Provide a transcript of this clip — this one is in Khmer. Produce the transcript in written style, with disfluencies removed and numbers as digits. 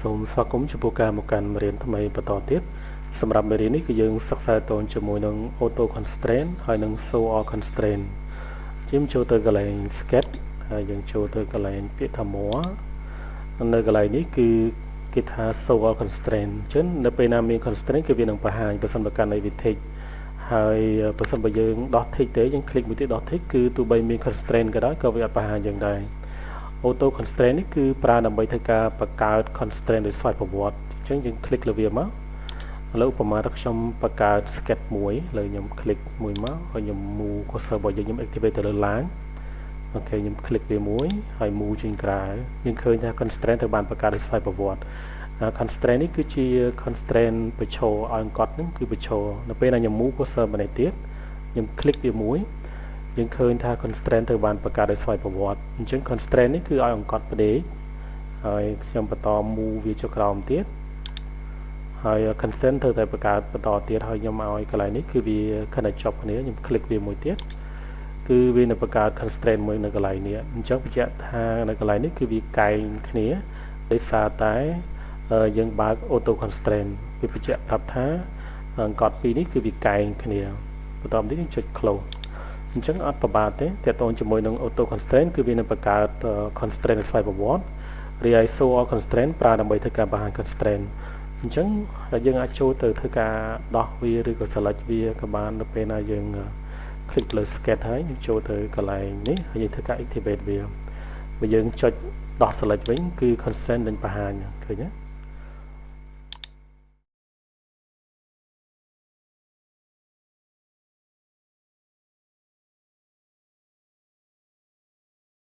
សូមស្វាគមន៍ចំពោះការមកកាន់មេរៀនថ្មីបន្តទៀតសម្រាប់មេរៀននេះគឺយើងសិក្សាតទៅជាមួយនឹង auto constraint ហើយនឹង show all constraint យើងចូលទៅកន្លែង sketch ហើយយើងចូលទៅកន្លែងពាក្យថា more នៅកន្លែងនេះគឺគេថា show all constraint អញ្ចឹងនៅពេលណាមាន constraint គឺវានឹងបង្ហាញបើសិនបើកាន់ន័យវា tick ហើយបើសិនបើយើងដោះ tick ទេយើង click មួយទៀតដោះ tick គឺទោះបីមាន constraint ក៏ដោយក៏វាអត់បង្ហាញយ៉ាងដែរauto constraint នេះគឺប្រើដើម្បីធ្វើការបង្កើត constraint ដោយស្វ័យប្រវត្តិអញ្ចឹងយើង click លើវាមកឥឡូវឧបមាថាខ្ញុំបង្កើត sketch មួយលើខ្ញុំ click មួយមកហើយខ្ញុំ move cursor របស់យើងខ្ញុំ activate ទៅលើឡើងអូខេខ្ញុំ click វាមួយហើយ move ចេញក្រៅយើងឃើញថា constraint ត្រូវបានបង្កើតដោយស្វ័យប្រវត្តិ constraint នេះគឺជា constraint បញ្ឈរឲ្យអង្គត់ហ្នឹងគឺបញ្ឈរនៅពេលណាខ្ញុំ move cursor ម្នាក់ទៀតខ្ញុំ click វាមួយយើងឃើញថា constraint ត្រូវបានបង្កើតដោយស្វ័យប្រវត្តិអញ្ចឹង constraint នេះគឺឲ្យអង្គត់ផ្ដេកហើយខ្ញុំបន្ត move វាចុះក្រោមទៀតហើយ constraint ត្រូវតែបង្កើតបន្តទៀតហើយខ្ញុំឲ្យកន្លែងនេះគឺវាខណៈចប់គ្នាខ្ញុំ click វាមួយទៀតគឺវានឹងបង្កើត constraint មួយនៅកន្លែងនេះអញ្ចឹងបញ្ជាក់ថានៅកន្លែងនេះគឺវាកែងគ្នាដោយសារតែយើងបើក auto constraint វាបញ្ជាក់ប្រាប់ថាអង្គត់ពីរនេះគឺវាកែងគ្នាបន្តមកទៀតយើងចុច closeអញ្ចឹងអត់ប្របាទេតើតើជាមួយនឹង auto constraint គឺវានឹងបង្កើត constraint ស្វ័យប្រវត្តិរីឯ show all constraint ប្រើដើម្បីធ្វើការបង្ហាញ constraint អញ្ចឹងយើងអាចចូលទៅធ្វើការដោះវាឬក៏ select វាក៏បាននៅពេលណាយើង click លើ sketch ហើយយើងចូលទៅកន្លែងនេះហើយយើងធ្វើការ activate វាបើយើងចុចដោះ select វិញគឺ constraint នឹងបង្ហាញឃើញទេ